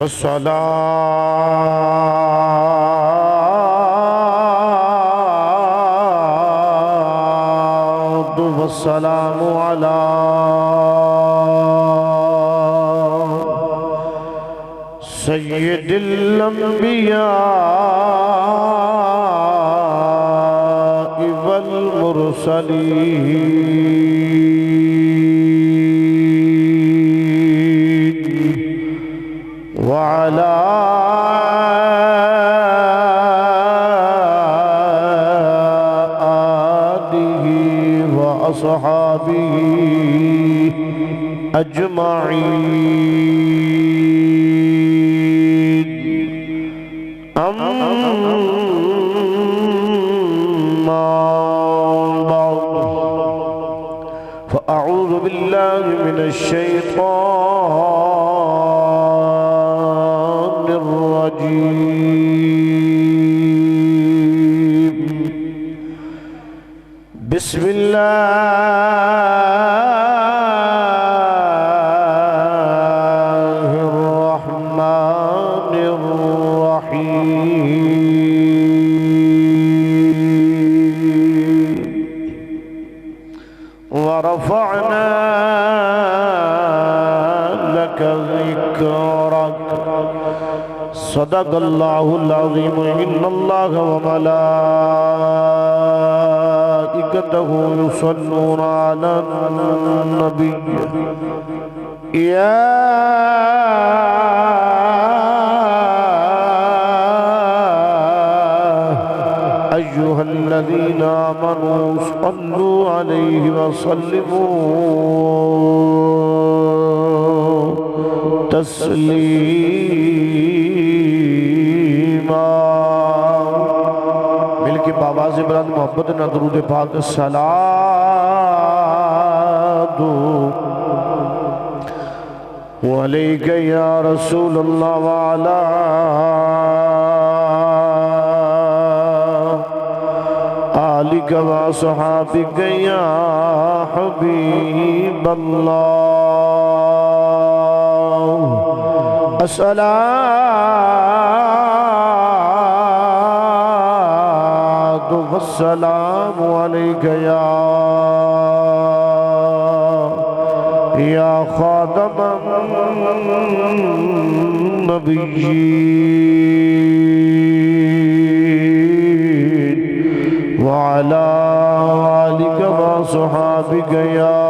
والصلاة والسلام على سيد الأنبياء والمرسلين وعلى آله وأصحابه أجمعين أما بعد فأعوذ بالله من الشيطان الرجيم بسم الله الرحمن الرحيم ورفعنا لك ذكرك صدق الله العظيم إن الله وملائكته يصلون على النبي يا أيها الذين آمنوا صلوا عليه وسلموا تسلیما مل کے بآواز بلند محبت نہ درود پاک صلاۃ علیک یا رسول اللہ وعلا آلک و صحابک یا حبیب اللہ الصلاۃ والسلام علیک یا خاتم النبیین وعلى آلك وصحابك يا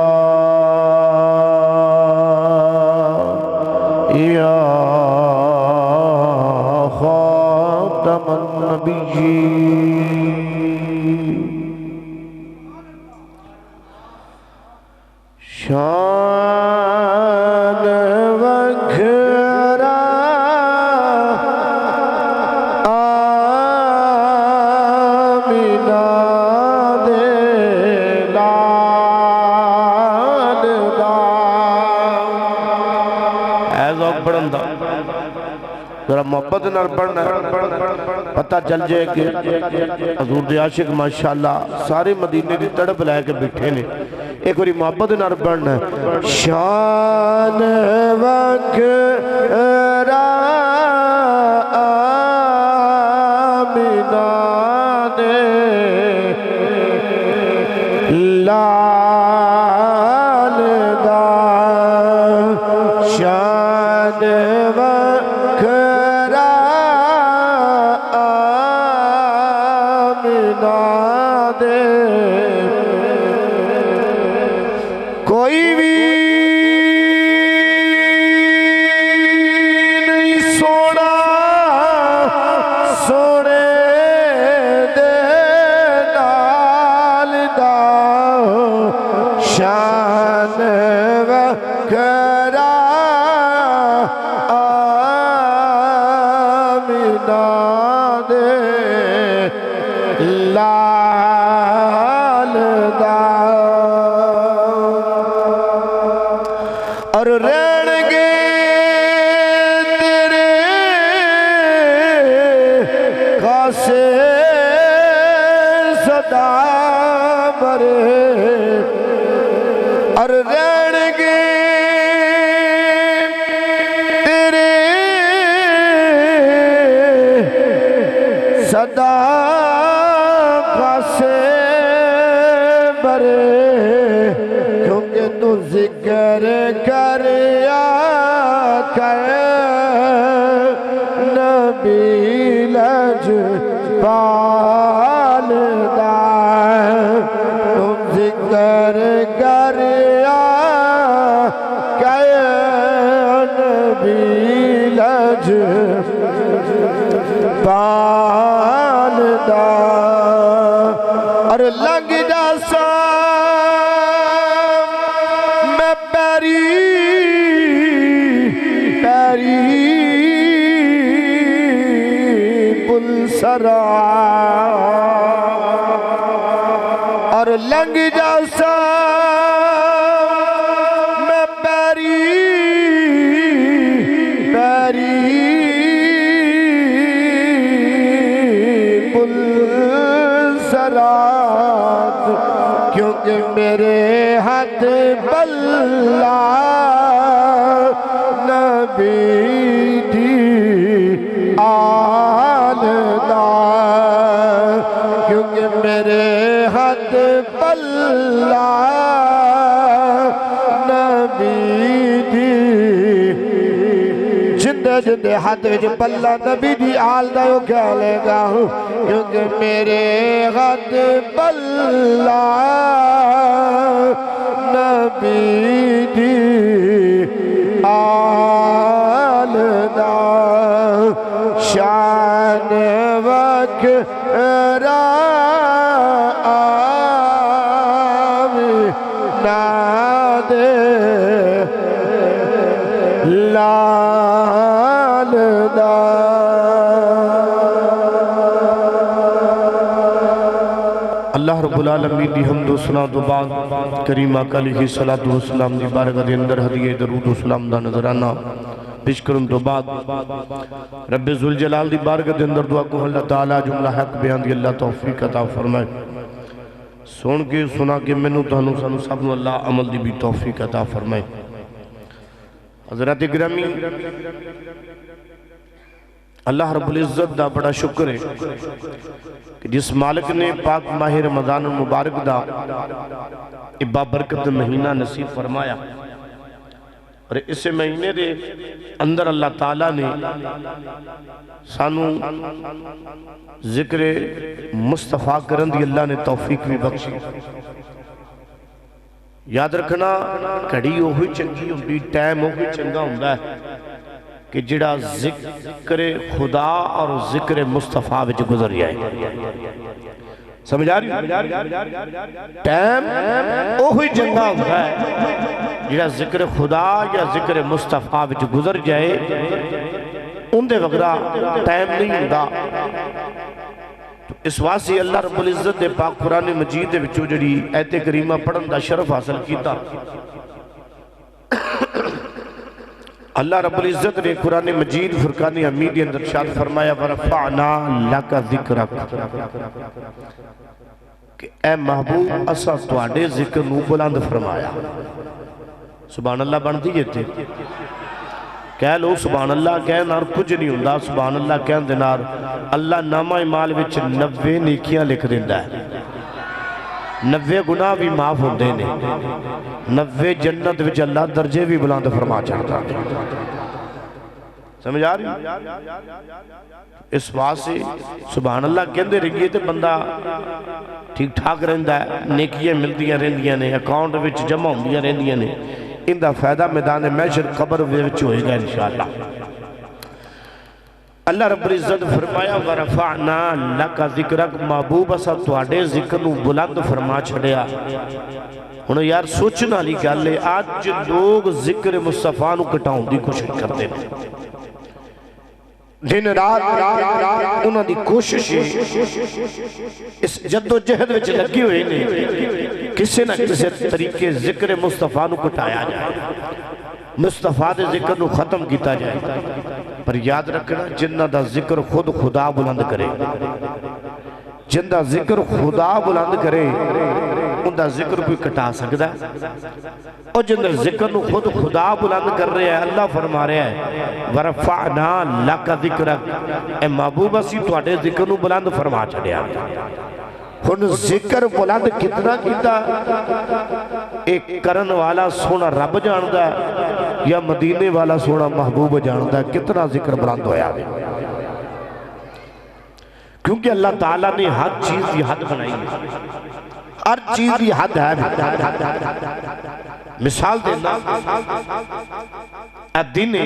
خاتم النبيين شان وغیرہ ذرا محبت نہ پڑھنا پتہ چل جائے کہ حضور دے عاشق ماشاءاللہ سارے مدینے دی تڑپ لے کے بیٹھے نے ایک باری محبت نہ پڑھنا شان وغیرہ آمینہ دے لال دا شان وغیرہ آمینہ دے کوئی بھی نہیں سونا سونے دے نال دا شان وغیرہ آمینہ دے لال دا اور رہن گے تیرے خاصے صدا برے اور رہن گے تیرے صداقہ سے برے کیونکہ تو ذکر کریا کر نبی لجپال دار تم ذکر کریا کر نبی لجپال دار اور لنگ جاسا میں پیری پل سرا اور لنگ جاسا میں پیری پل سرا کیونکہ میرے ہاتھ بلّا نبی دی آل دا کیونکہ میرے ہاتھ بلّا نبی دی جندے ہاتھ وچ بلّا نبی دی آل دا یوں کہہ لے گا کیونکہ میرے ہاتھ بلّا نبی دی آل دا شان وقرا نادے لال دا اللہ رب العالمین دی حمد و ثنا تو بعد کریم آقا علیہ الصلوۃ والسلام دی بارگاہ دے اندر ہدیہ درود و سلام دا نظرانہ پیش کرن تو بعد رب ذوالجلال دی بارگاہ دے اندر دعا کو اللہ تعالی جملہ حق بیان دی اللہ توفیق عطا فرمائے سن کے سنا کے مینوں تانوں سانوں سب نوں اللہ عمل دی بھی توفیق عطا فرمائے حضرات گرامی اللہ رب العزت دا بڑا شکر ہے کہ جس مالک نے پاک ماہ رمضان المبارک دا ابا برکت مہینہ نصیب فرمایا اور اس مہینے دے اندر اللہ تعالیٰ نے سانو ذکر مصطفیٰ کرن دی اللہ نے توفیق بھی بخشی یاد رکھنا کڑی ہوئی چنگی ہوئی ٹائم ہوئی چنگا ہوندہ ہے کہ جڑا ذکر خدا اور ذکر مصطفیٰ وچ گزر جائے سمجھا رہی ٹائم اوہی چنگا ہوتا ہے جڑا ذکر خدا یا ذکر مصطفیٰ وچ گزر جائے اندے وغیرہ ٹائم نہیں ہوتا اس واسطے اللہ رب العزت دے پاک قرآن مجید دے وچوں جڑی ایت کریمہ پڑھن دا شرف حاصل کیتا اللہ رب العزت نے قرآن مجید فرقان حمید کے اندر ارشاد فرمایا ورفعنا لک ذکرک کہ اے محبوب اسا تواڈے ذکر نو بلند فرمایا سبحان اللہ بن دیئے تھے کہہ لو سبحان اللہ کہہ نار کچھ نہیں ہوندہ سبحان اللہ کہہ دینار اللہ نامہ مال وچ 90 نیکیاں لکھ دیندہ ہے 90 گناہ بھی معاف ہوندے نے 90 جنت وچ اللہ درجے بھی بلند فرما چاہتا سمجھ آ رہی اس واسطے سبحان اللہ کہندے رہیے تے بندہ ٹھیک ٹھاک رہندا ہے نیکیاں ملدیاں رہندیاں نے اکاؤنٹ وچ جمع ہوندیاں رہندیاں نے ان دا فائدہ میدان محشر قبر وچ ہوئے گا انشاءاللہ اللہ رب العزت فرمایا ورفعنا لک ذکرک محبوب اسا تواڈے ذکر نو بلند فرما چھڑیا ہن یار سوچنا لی گل ہے آج لوگ ذکر مصطفیٰ نو کٹاؤں دی کوشش کرتے ہیں دن رات انہاں دی کوشش اس جد و جہد وچ لگی ہوئے نے کسی نہ کسی طریقے ذکر مصطفیٰ نو کٹایا جائے مصطفیٰ دے ذکر نو ختم کیتا جائے پر یاد رکھنا جنہ دا ذکر خود خدا بلند کرے جنہ دا ذکر خدا بلند کرے ان دا ذکر کوئی کٹا سکتا ہے؟ اور جن دا ذکر نو خود خدا بلند کر رہے ہیں، اللہ فرما رہے ہیں وَرَفَعْنَا لَكَ ذِكْرَكَ، اے محبوب اسی تواڈے ذکر نو بلند فرما چھڑیا۔ ہن ذکر بلند کتنا کیتا ایک کرن والا سونا رب جاندا ہے یا مدینے والا سونا محبوب جاندا ہے کتنا ذکر بلند ہویا ہے؟ کیونکہ اللہ تعالیٰ نے ہر چیز کی حد بنائی ہے، ہر چیز کی حد ہے۔ مثال دینا دن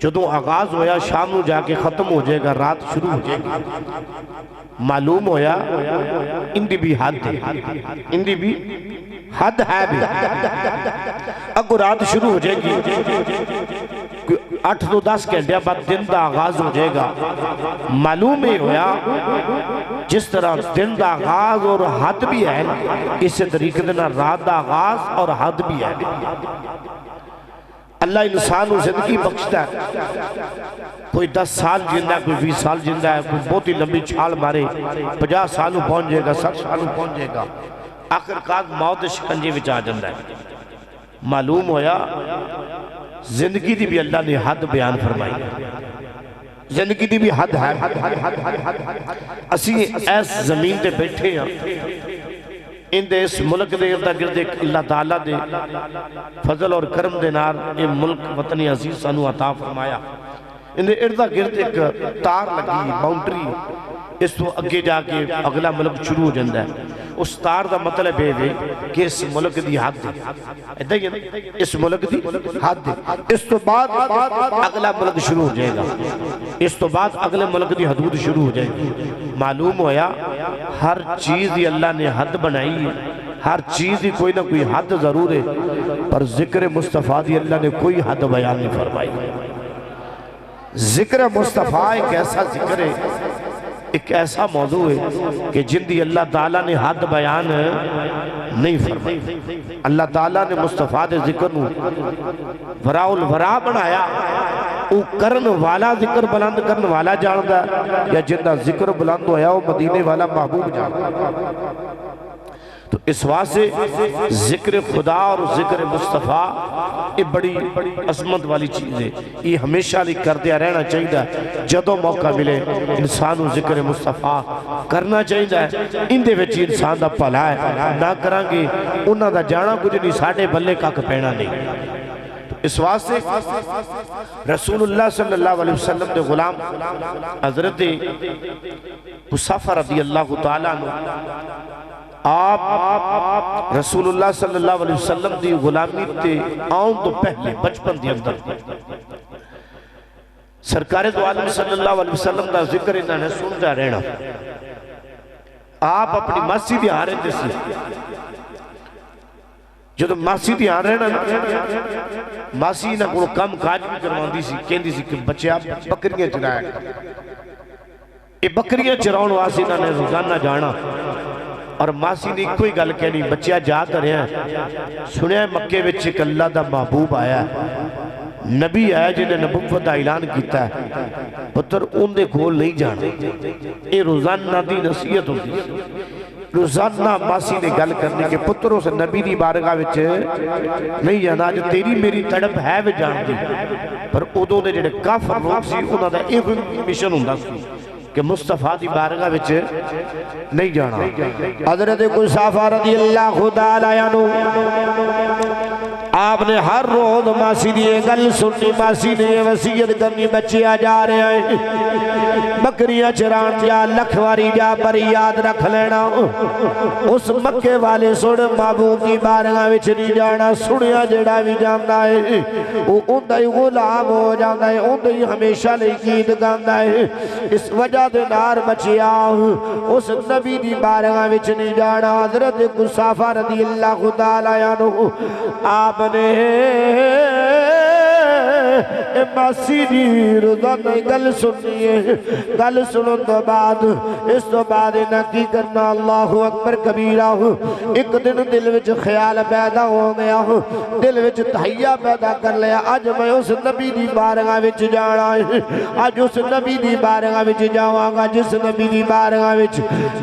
جدوں آغاز ہویا شام نو جا کے ختم ہو جائے گا، رات شروع ہو جائے گا، معلوم ہویا اندی بھی حد ہے، اندی بھی حد ہے بھی۔ اگو رات شروع ہو جائے گی 8-10 گھنٹے بعد دن دا آغاز ہو جائے گا، معلوم ہی ہویا جس طرح دن دا آغاز اور حد بھی ہے اس طریقے دینا رات دا آغاز اور حد بھی ہے۔ اللہ انسان و زندگی بخشتا ہے، کوئی 10 سال جندہ ہے، کوئی 20 سال جندہ ہے، کوئی بہت ہی لمبی چھال مارے 50 سالوں پہنچ جائے گا، 60 سالوں پہنچ جائے گا، آخرکار موت شکنجے وچ آ جاندہ ہے۔ معلوم ہویا زندگی دی بھی اللہ نے حد بیان فرمائی، زندگی دی بھی حد ہے۔ اسی ایس زمین تے بیٹھے ہیں، ان دے اس ملک دے اردا گرد اللہ تعالیٰ دے فضل اور کرم دے نار یہ ملک وطنی عزیز سانو عطا فرمایا۔ ان دے اردا گرد ایک تار لگی باؤنڈری، اس تو اگے جا کے اگلا ملک شروع ہو جاندہ ہے۔ اس تار دا مطلب ہے کہ اس ملک دی حد ہے، اس ملک دی حد ہے، اس تو بعد اگلا ملک شروع ہو جائے گا، اس تو بعد اگلے ملک دی حدود شروع ہو جائے گی۔ معلوم ہویا ہر چیز دی اللہ نے حد بنائی ہے، ہر چیز دی کوئی نہ کوئی حد ضرور ہے، پر ذکر مصطفیٰ دی اللہ نے کوئی حد بیان نہیں فرمائی۔ ذکر مصطفیٰ ایک ایسا ذکر ہے، ایک ایسا موضوع ہے کہ جن دی اللہ تعالیٰ نے حد بیان نہیں فرمائی۔ اللہ تعالیٰ نے مصطفیٰ دے ذکر نو وراء الورا بنایا، او کرن والا ذکر بلند کرن والا جاندہ یا جن دا ذکر بلند ہویا وہ مدینے والا محبوب جاندہ۔ تو اس واسطے ذکر خدا اور ذکر مصطفیٰ یہ بڑی عظمت والی چیز ہے، یہ ہمیشہ لئے کر دیا رہنا چاہیے، جدو موقع ملے انسانو ذکر مصطفیٰ کرنا چاہیے۔ ان دے وچی انسان دا پلا ہے، نہ کرانگے انہاں دا جانا کچھ نہیں، ساڑھے بلے کا کپینا نہیں۔ اس واسطے رسول اللہ صلی اللہ علیہ وسلم دے غلام حضرت حذیفہ رضی اللہ تعالیٰ عنہ آپ رسول اللہ صلی اللہ علیہ وسلم دی غلامی تے آؤں تو پہلے بچپن دی اندر سرکار دو عالم صلی اللہ علیہ وسلم دا ذکر انہاں نے سنتا رہنا۔ آپ اپنی ماسی دی آ رہے تھے سی، جو ماسی دی آ رہنا ماسی نہ کوئی کم کاج بھی کروان دی سی، کہندی سی کہ بچے آپ بکریاں چرائے گا، یہ بکریاں چراؤن واسی انہاں نے روزانہ جانا، اور ماسی نے کوئی گل کہنی بچیا جا کرے ہیں سنیا مکے وچ ایک اللہ دا محبوب آیا ہے، نبی آیا جنہیں نبوت دا اعلان کیتا ہے، پتر ان دے کھول نہیں جانا، یہ روزانہ دی نصیحت ہوتی ہے۔ روزانہ ماسی نے گل کرنے کے پتروں سے نبی دی بارگاہ وچ نہیں جانا، جو تیری میری تڑپ ہے وہ جان دی، پر ادھوں دے جڑے کافر لوگ سی انہاں دا ایک مشن ہوندا سی کہ مصطفیٰ دی بارگاہ وچ نہیں جانا۔ حضرت حذیفہ رضی اللہ تعالیٰ عنہ آپ نے ہر روز ماسی دی گل سننی، ماسی نے وصیت کرنی بچے جا رہے ہیں بکریاں چران جا لکھواری جا پر یاد رکھ لینا، اس مکے والے سن محبوب کی بارگاہ وچ نہیں جانا، سنیا جڑا بھی جاندا ہے وہ اندہ ہی غلام ہو جاندا ہے، اندہ ہی ہمیشہ لئے گیت گاندا ہے۔ اس وجہ دے نار بچیا اس نبی دی بارگاہ وچ نہیں جانا۔ حضرت حذیفہ رضی اللہ تعالیٰ عنہ آپ نے اے ماسی جی روزانہ گل سننی ہے گل سنن تو بعد اس تو بعد نہ کی کرنا اللہ اکبر کبیرہ ایک دن دل وچ خیال پیدا ہو گیا دل وچ تہیا پیدا کر لیا اج میں اس نبی دی بارگاہ وچ جانا ہے اج اس نبی دی بارگاہ وچ جاواں گا جس نبی دی بارگاہ وچ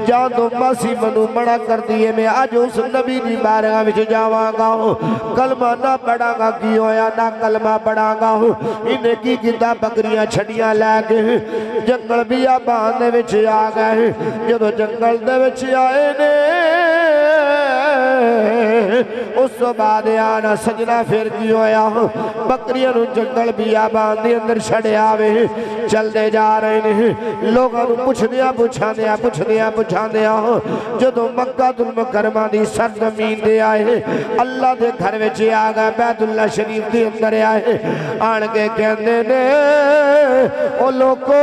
جان تو ماسی منو منع کر دیے میں اج اس نبی دی بارگاہ وچ جاواں گا کلمہ نہ پڑھاں گا کی ہویا نہ کلمہ پڑھاں گا انہیں کی کتا بکریاں چھڑیاں لے کے جنگل بیابان دے وچ آ گئے جدو جنگل دے وچ آئے نے اس تو بعد آنا سجنہ پھر کی ہویا بکریاں نو جنگل بیابان دے اندر چھڑے آوے چل دے جا رہے ہیں لوگاں نو پوچھ دیا جدو مکہ المکرمہ دی سرزمین دے آئے اللہ دے گھر وچ آ گئے بیت اللہ شریف دے اندر آئے آن کے کہندے نے او لوگو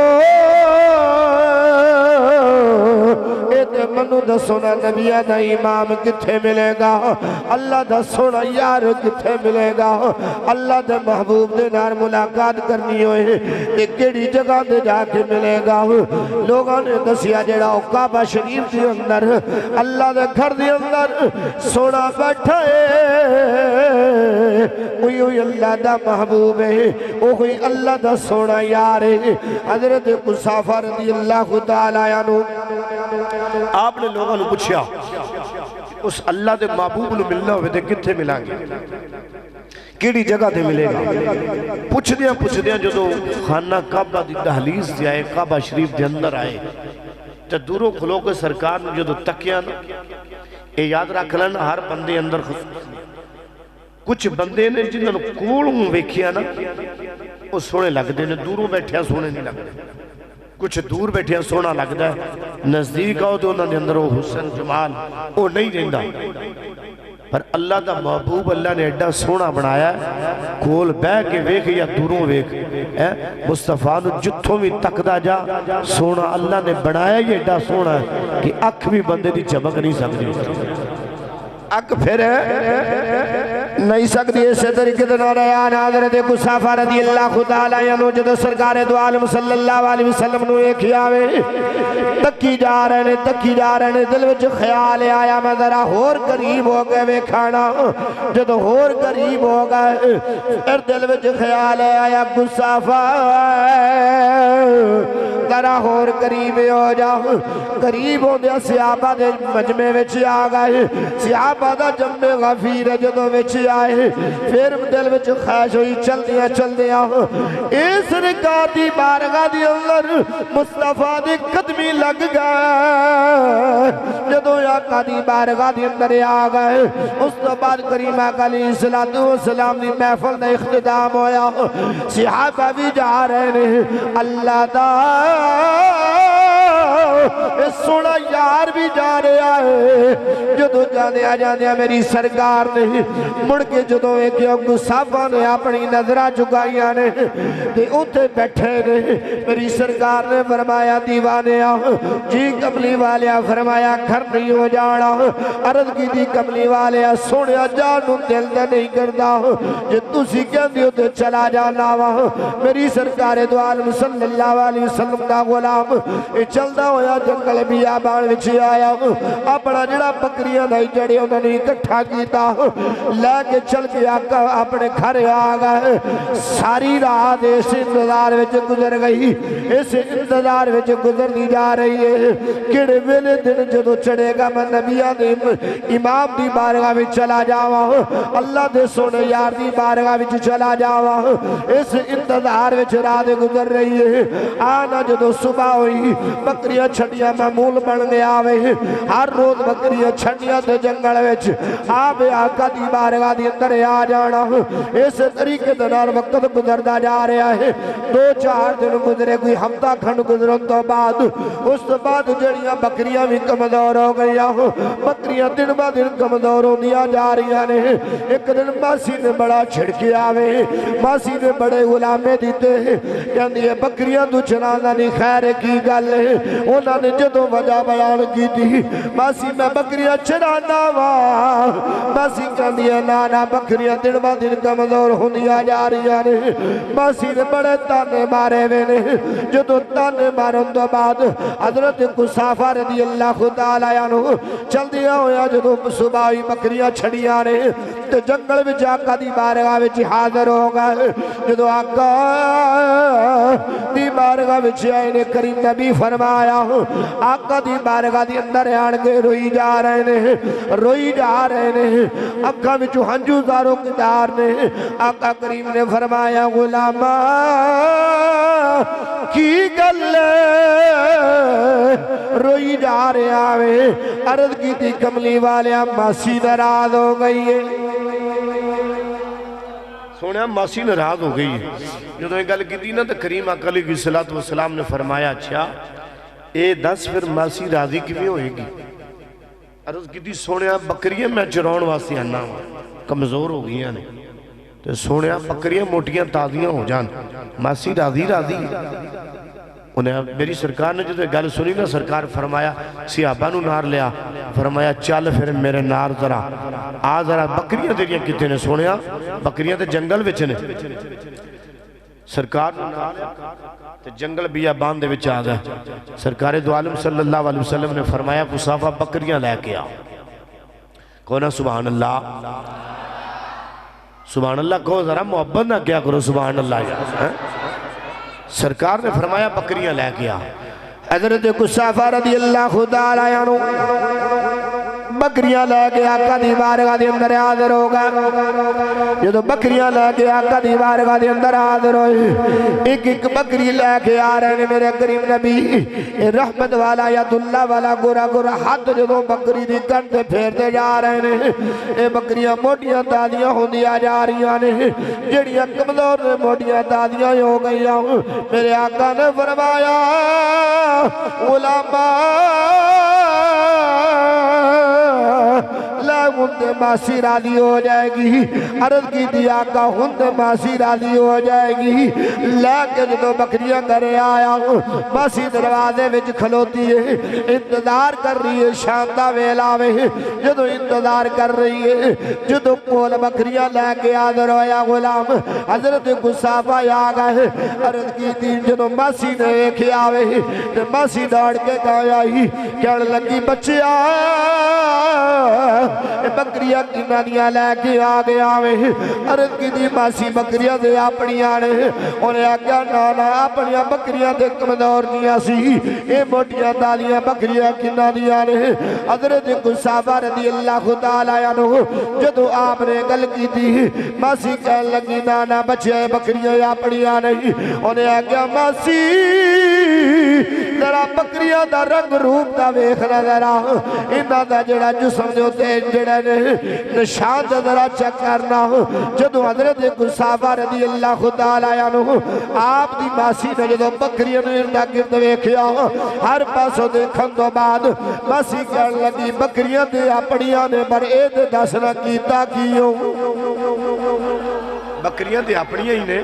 اے تے منو دا سونا نبیہ دا امام کتھے ملے گا اللہ دا سونا یار کتھے ملے گا اللہ دا محبوب دے نار ملاقات کرنی ہوئے تے کیڑی جگہ دے جا کے ملے گا لوگوں نے دسیا جڑا کعبہ شریف دے اندر اللہ دے گھر دے اندر سونا بیٹھا ہے وہی اللہ دا محبوب ہے وہی اللہ دا سونا یار ہے حضرت قصافہ رضی اللہ تعالیٰ عنہ آپ نے لوگوں نے پوچھا اس اللہ دے محبوب نے ملنا ہوئے دے کتھے ملائیں گے کیڑی جگہ دے ملے گا پوچھ دیا جو خانہ کعبہ دی دہلیز دے آئے کعبہ شریف دے اندر آئے تو دوروں کھلو کے سرکار نے جو تکیاں اے یاد رکھ لینا ہر بندے اندر کچھ بندے نے جنہوں کولوں ویکھیا نا وہ سونے لگ دے نے دوروں بیٹھیا سونے نہیں لگ دے کچھ دور بیٹھیا سونا لگ دے نزدیک آؤ تو انہوں نے اندر وہ حسن جمال وہ نہیں رہندا پر اللہ دا محبوب اللہ نے ایڈا سونا بنایا ہے کول بے کے ویک یا دوروں ویک مصطفیٰ نو جتھوں بھی تک دا جا سونا اللہ نے بنایا یہ ایڈا سونا ہے کہ اکھ بھی بندے دی چمک نہیں سکتی اک پھر نہیں سکتی اسے طریقے دنوں ریان حضرت قصافہ رضی اللہ تعالیٰ عنہ جدو سرکار دو عالم صلی اللہ علیہ وسلم نو ایک آوے تکی جا رہے ہیں دل وچ خیال آیا میں ذرا ہور قریب ہو گئے وے کھانا جدو ہور قریب ہو گئے پھر دل وچ خیال آیا قصافہ ذرا ہور قریب ہو جا قریب ہو دیا صحابہ دے مجمع وچ آ گئے صحابہ دا جمع غفیر جدو وچ آئے پھر دل وچ خواہش ہوئی چل دیا اس رکار دی بارگاہ دی اللہ مصطفیٰ دی قدمی لگ گئے جدو آقا دی بارگاہ دی اندر آ گئے اس تو بعد کریمہ علیہ السلام دی محفل دا اختتام ہویا صحابہ بھی جا رہے ہیں اللہ دا سونا یار بھی جا رہا ہے جدو جانے میری سرکار نے مڑ کے جدو ایک قصافہ نے اپنی نظرہ چکائیاں نے تے اوتے بیٹھے نے میری سرکار نے فرمایا دیوانے جی کملی والیا فرمایا گھر نہیں ہو جانا عرض کی دی کملی والیا سوڑیا جانوں دل دے نہیں کردا جے تسی کہہ دیو تے چلا جانا میری سرکار دو عالم صلی اللہ علیہ وسلم دا غلام چل دا ہویا جنگل بیابان وچ آیا اپنا جڑا بکریاں نہیں جڑے انہوں نے اکٹھا کیتا لے کے چل کے اپنے گھر آ گئے ساری رات اس انتظار وچ گزر گئی اس انتظار وچ گزر دی جا رہی ہے کڑے ویلے دن جدو چڑھے گا میں نبیہ دے امام دی بارگاہ وچ چلا جاواں اللہ دے سونے یار دی بارگاہ وچ چلا جاواں اس انتظار وچ رات گزر رہی ہے آنا جدو صبح ہوئی بکریاں چھڑیاں معمول بن گیا آوے ہر روز بکریاں چھڑیاں دے جنگل وچ آبے آقا دی بارگاہ دی اندر آ جانا اس طریقے دنار وقت گزردہ جا رہا ہے 2-4 دن گزرے کوئی ہفتہ کھنڈ گزرن تو بعد اس تو بعد جڑیاں بکریاں بھی کمزور ہو گیا بکریاں دن با دن کمزور ہو دیا جا رہی ہیں ایک دن ماسی نے بڑا چھڑکے آوے ماسی نے بڑے غلامے دیتے ہیں کہندی ہے بکریاں تو چنانا نہیں خیر کی گل ہے انہاں انہوں نے جدوں وجہ بیان کی تھی ماسی میں بکریاں چرانا وا ماسی کہندی ہے نانا بکریاں دن با دن کمزور ہوندیاں جا رہی نے ماسی نے بڑے تانے مارے وے نے جدوں تانے مارن تو بعد حضرت قصافہ رضی اللہ تعالی عنہ چل دیا ہویا جدوں صبح بکریاں چھڑیاں نے تو جنگل وچ آقا دی بارگاہ وچ حاضر ہو گئے جدوں آقا دی بارگاہ وچ آئے نے کریم نبی فرمایا آقا دی بارگاہ دی اندر آن کے روئی جا رہے نے اکھاں وچ ہنجو زارو قدار نے آقا کریم نے فرمایا غلامہ کی گل روئی جا رہے آوے عرض کی تھی کملی والیا ماسی ناراض ہو گئی ہے سونے ماسی ناراض ہو گئی ہے جو ایک گل کی تھی نا تو کریم آقا علیہ السلام نے فرمایا اچھا اے دس پھر ماسی راضی کیویں ہوئے گی عرض کی تھی سونے بکریاں میں چرون واسطے آنا کمزور ہو گئی ہیں تو سونے بکریاں موٹیاں تازیاں ہو جان ماسی راضی انہیں میری سرکار نے جو گل سنی نا سرکار فرمایا صحابہ نو نار لیا فرمایا چل پھر میرے نار ذرا بکریاں تیریاں کتے نے سونیا بکریاں تے جنگل وچ نے سرکار نو نار تے جنگل بیابان دے وچ آ گئے سرکار دو عالم صلی اللہ علیہ وسلم نے فرمایا قصافہ بکریاں لے کے آ کونا سبحان اللہ کہو ذرا محبت نہ کیا کرو سبحان اللہ یا سرکار نے فرمایا بکریاں لے گیا حضرت قصافہ رضی اللہ تعالیٰ عنہ بکریاں لے کے آقا دی بارگاہ دے اندر حاضر ہوگا جدو بکریاں لے کے آقا دی بارگاہ دے اندر حاضر ہوئے ایک بکری لے کے آ رہے ہیں میرے کریم نبی رحمت والا یا دلہ والا گورا ہاتھ جدو بکری دی کنٹے پھیرتے جا رہے ہیں اے بکریاں موٹیاں دادیاں ہوندیاں جا رہی ہیں جڑیاں کمزور نے موٹیاں دادیاں ہو گئی میرے آقا نے فرمایا علماء لا ہند ماسی راضی ہو جائے گی عرض کی دی آقا ہند ماسی راضی ہو جائے گی لیکن جدو بکریاں کرے آیا ماسی دروازے وچ کھلوتی ہے انتظار کر رہی ہے شام دا ویلا میں جدو انتظار کر رہی ہے جدو کول بکریاں لے کے حاضر ہویا غلام حضرت قصافہ آ گئے عرض کی دی جدو ماسی نے ویکھے آوے ماسی دوڑ کے کہائی کہنے لگی بچیا بکریاں کی نانیاں لے کے آگے آوے عرض کی دی ماسی بکریاں دے اپنی آنے انہیں آگیا نانا اپنی بکریاں دے کمدور نیا سی اے موٹیاں دالیاں بکریاں کی نانیاں نے حضرت قصافہ رضی اللہ تعالیٰ عنہ جدو آپ نے گل کی تھی ماسی کہنے لگی نانا بچے بکریاں اپنی آنے انہیں آگیا ماسی ذرا بکریاں دا رنگ روپ دا ویکھنا ذرا انہاں دا جڑا جسم دے اوتے جڑا نشان دا ذرا چیک کرنا جدو حضرت قصافہ رضی اللہ تعالیٰ عنہ آپ دی ماسی نے جدو بکریاں نے اردا گرد ویکھیا ہر پاسوں دیکھن تو بعد ماسی کہن لگی بکریاں دے اپنیاں نے پر اے دے دسنا کیتا کیوں بکریاں دے اپنیاں ہی نے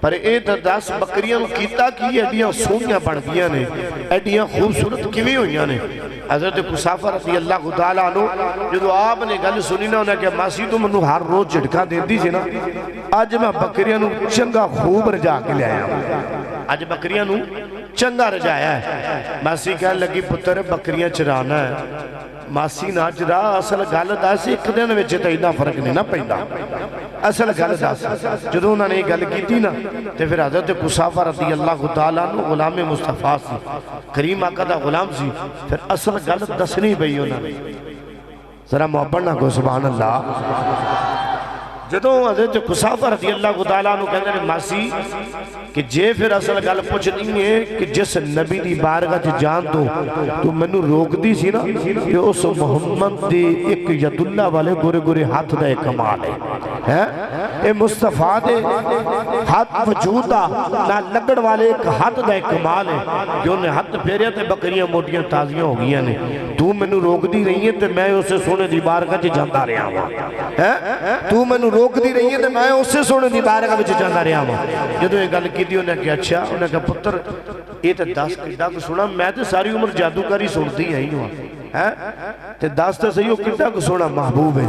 پر اے دس بکریاں کیتا کی ایڈیاں سونیاں بڑھ گیا نے ایڈیاں خوبصورت کیویں ہوئیاں نے حضرت قصافہ رضی اللہ تعالیٰ عنہ جدو آپ نے گل سنی نا انہیں کہ ماسی تو منو ہر روز جھٹکا دے دی سی نا آج میں بکریاں نو چنگا خوب رجا کے لے آیا آج بکریاں نو چنگا رجایا ہے ماسی کہنے لگی پتر بکریاں چرانا ہے ماسی نہ چرا اصل گل دس ایک دن وچ تے اتنا فرق نہیں نہ پیندا اصل گل دس جدوں انہوں نے گل کیتی نا تے پھر حضرت قصافہ رضی اللہ تعالیٰ عنہ غلام مصطفیٰ سی کریم آقا دا غلام سی پھر اصل گل دسنی پئی انہوں نے ذرا محبت نہ کو سبحان اللہ جدوں حضرت قصافہ رضی اللہ تعالیٰ عنہ کہنے نے ماسی کہ جے پھر اصل گل پوچھ نہیں ہے کہ جس نبی دی بارگاہ تے جان تو منو روک دی سی نا کہ اس محمد دی ایک ید اللہ والے گورے گورے ہاتھ دا ایک کمال ہے اے مصطفیٰ دے ہاتھ وجود دا نہ لگڑ والے ایک ہاتھ دا ایک کمال ہے کہ انہیں ہاتھ پھیرے تے بکریاں موٹیاں تازیاں ہو گئی نے تو مینوں روک دی رہی ہے تے میں اسے سونے دی بارگاہ وچ جاندا رہیا ہاں تو مینوں روک دی رہی ہے تے میں اسے سونے دی بارگاہ وچ جاندا رہیا ہاں جدوں یہ گل کیتی انہیں کہا اچھا انہیں کہا پتر یہ تے دس کڈا کو سونا میں تے ساری عمر جادوکاری سنتی آئی ہوں تے دس تے صحیح کڈا کو سونا محبوب ہے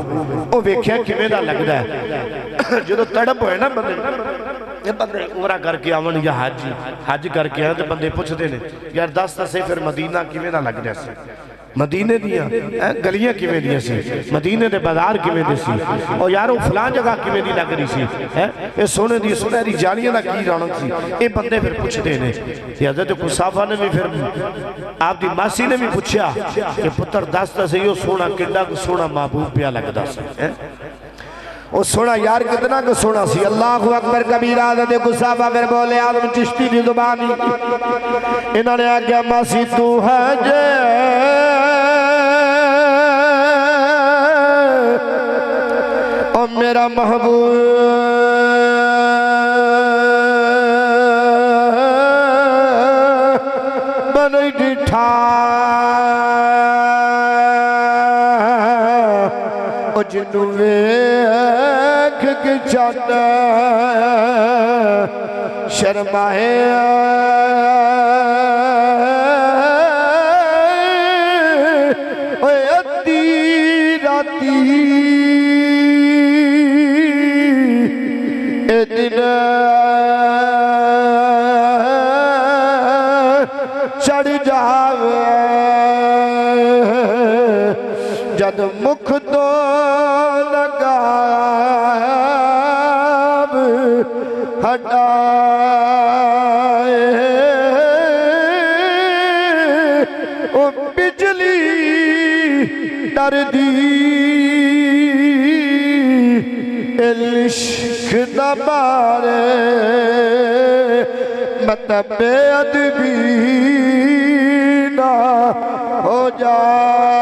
وہ ویکھیا کیویں دا لگدا ہے جدوں تڑپ ہوئے نا بندے بندے عمرہ کر کے آون یا حج کر کے آن تے بندے پوچھتے نے یار دس تے صحیح پھر مدینہ کیویں دا لگ رہا سی مدینے دیاں گلیاں کیویں دیاں سی مدینے دے بازار کیویں دے سی اور یار وہ فلان جگہ کیویں دی لگ رہی سی اے سونے دی سنہری جالیاں دا کی رونق سی اے بندے پھر پوچھتے نے حضرت قصافہ نے بھی پھر آپ دی ماسی نے بھی پوچھا کہ پتر دس تے صحیح سونا کڈا کو سونا محبوب پیا لگدا سی وہ سونا یار کتنا کو سونا سی اللہ اکبر کبیرہ حضرت قصافہ پھر بولے آدم چشتی دی زبانی انہوں نے آگیا ماسی تو ہے جے اور میرا محبوب بنی ڈٹھا اور جنو ویکھ کے چاہتا شرمائے اوے ادھی راتی اے دن چڑھ جاوے جد مکھ تو ہٹائے او بجلی ڈر دی عشق دا بارے مطلب بے ادبی نہ ہو جائے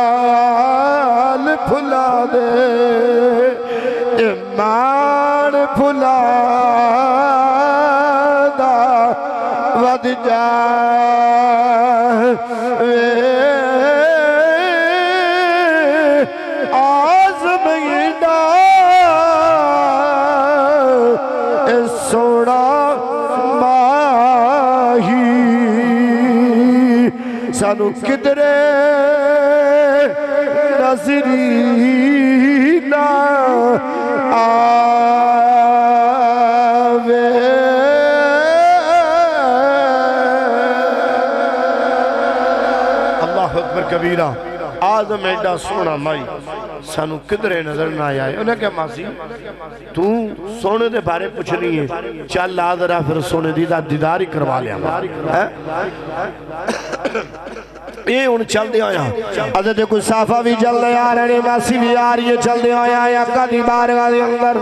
نال پھلا دے ایمان پھلا دا ود جائے آزمائیدہ اے سونا ماہی سانو کدرے نظری نہ آوے اللہ اکبر کبیرہ آدم ایڈا سونا مائی سانو کدرے نظر نہ آئے انہیں کہا ماسی تو سونے دے بارے پوچھنی ہے چل آدھرہ پھر سونے دیدار ہی کروا لیا یہ ان چل دے آیا حضرت قصافہ بھی چل دے آ رہے ماسی بھی آ رہی ہے چل دے آیا آقا دی بارگاہ دے اندر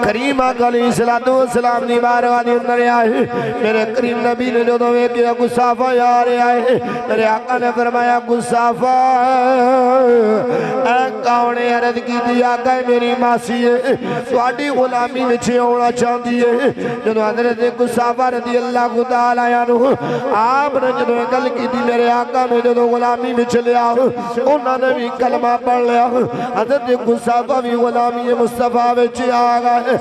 کریم آقا علیہ السلام دی بارگاہ دے اندر آئے میرے کریم نبی نے جو دوے کیا قصافہ آ رہے آئے میرے آقا نے فرمایا قصافہ اے کاؤنے عرض کی دی آقا میری ماسی ہے تو آڈی غلامی وچھے ہونا چاہتی ہے جو حضرت قصافہ رضی اللہ تعالیٰ عنہ آپ نے جو گل کی دی میرے آقا نے جو غلامی میں چلے آؤ انہوں نے بھی کلمہ پڑھ لیا حضرت قصافہ بھی غلامی مصطفیٰ میں چلے آگئے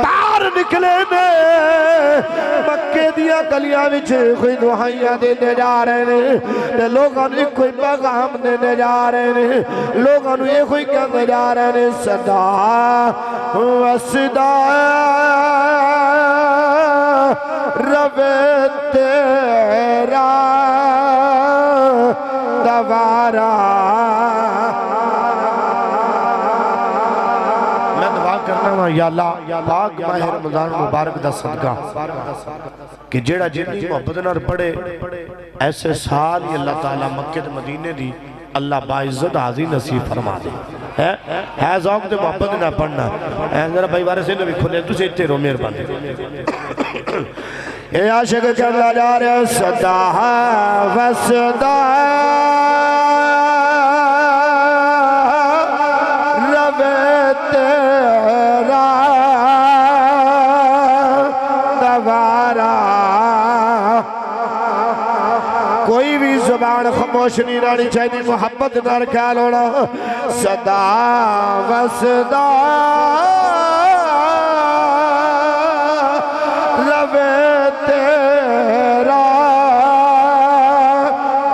تار نکلے نے مکہ دیا گلیاں میں چھے کوئی دعائیاں دینے جا رہے ہیں لوگوں نے کوئی پیغام دینے جا رہے ہیں لوگوں نے یہ کوئی کہنے جا رہے ہیں صدا وصدا روے تیرا دوارا میں دعا کرنا ہوں یا اللہ پاک ماہ رمضان مبارک دا صدقہ کہ جیڑا جنی محبت نار پڑے ایسے سال ہی اللہ تعالیٰ مکہ مدینے دی اللہ باعزت حاضی نصیب فرما دے ہے ذوق تے محبت نہ پڑھنا ذرا بھائی بارے سے بھی کھلے تجھے اتنے رو مہربانی اے عاشق کرنا جا رہے صدا وصدا رب تیرا دوارا کوئی بھی زبان خاموش نہیں رہنی چاہیے محبت نال کہہ لونا صدا وصدا رب تیرا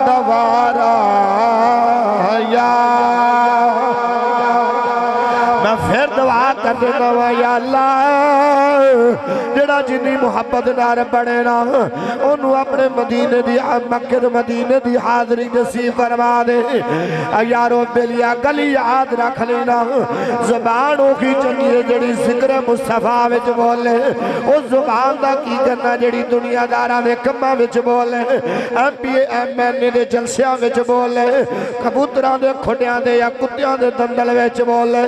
دوارا یا میں پھر دعا کر دینا یا اللہ جڑا جنی محبت نار پڑے نا انہوں اپنے مدینے دی مکہ مدینے دی حاضری نصیب فرما دے یارو بلیا گلی یاد رکھ لینا زبانوں کی چنگی جڑی ذکر مصطفیٰ وچ بولے اس زبان دا کی کرنا جڑی دنیا دارہ میں کمہ وچ بولے ایم پی ایم این دے جلسیاں وچ بولے کبوتران دے کھڑیاں دے یا کتیاں دے دندل وچ بولے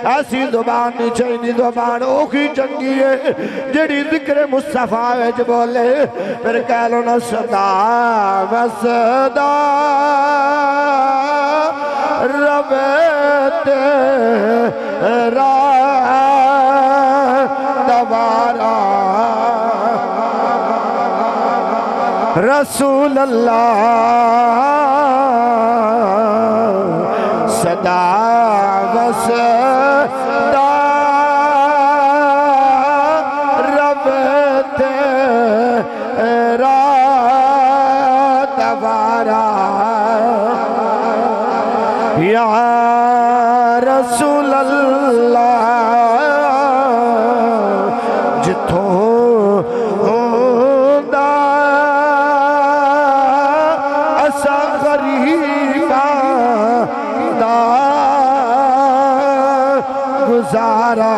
ایسی زبان نہیں چاہیے زبان او کی چنگی ہے جڑی ذکر مصطفیٰ وچ بولے پھر کہہ لو نا صدا وصدا رب تیرا دوارا رسول اللہ صدا وصدا تیرا دوارا یا رسول اللہ جتوں دا اسا غریبا دا گزارا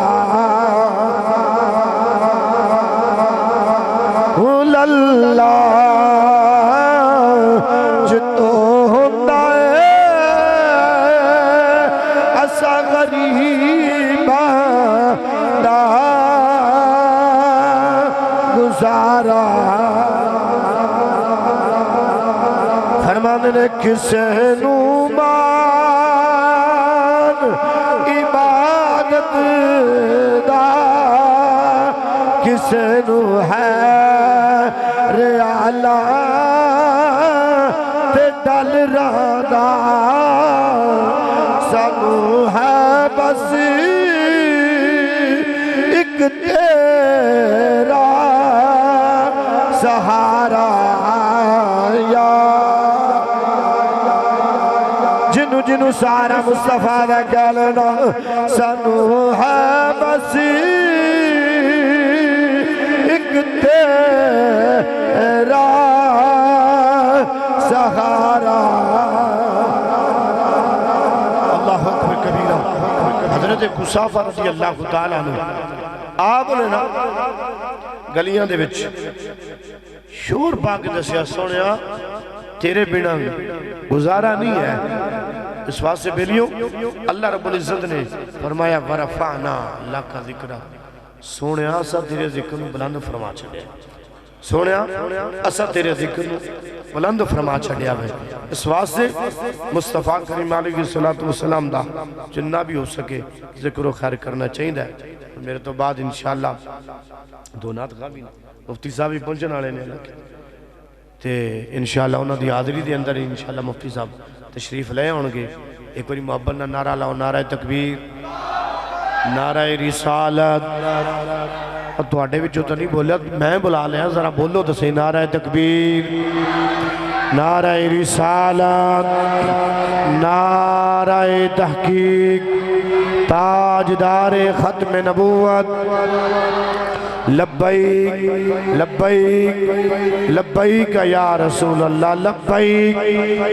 اللہ جتو ہوتا ہے اسا غریبا دا گزارا فرمان نے کسے نو مان عبادت دا کسے نو ہے ریالا تے ڈل رادا سانو ہے بس ایک تیرا سہارا یا جنو جنو سارا مصطفیٰ دا کہلنا سانو ہے بس تیرا سہارا اللہ اکبر کبیرہ حضرت قصافہ رضی اللہ تعالیٰ عنہ آپ نے نا گلیاں دے وچ شور پاک دسیا سونیا تیرے بنا گزارا نہیں ہے اس واسطے بیلیوں اللہ رب العزت نے فرمایا ورفعنا لکا ذکرہ سونے آسا تیرے ذکر نو بلند فرما چھڑیا سونے آسا تیرے ذکر نو بلند فرما چھڑیا ہے اس واسطے مصطفیٰ کریم علیہ السلام دا جنہ بھی ہو سکے ذکر و خیر کرنا چاہیے ہے میرے تو بعد انشاءاللہ دو نات غابی مفتی صاحب ہی پہنچن آلے نے لگے تے انشاءاللہ انہوں دی حاضری دے اندر انشاءاللہ مفتی صاحب تشریف لے ہونگے ایک باری محبت نہ نعرہ لاؤ نعرہ تکبیر نعرہ رسالت تو آٹے بھی جو تو نہیں بولیا میں بلا لیا ذرا بولو تو صحیح نعرہ تکبیر نعرہ رسالت نعرہ تحقیق تاجدار ختم نبوت لبیک لبیک لبیک یا رسول اللہ لبیک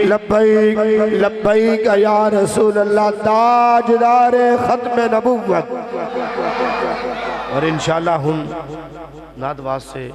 لبیک لبیک یا رسول اللہ تاجدار ختم نبوت اور انشاءاللہ ہم نادواز سے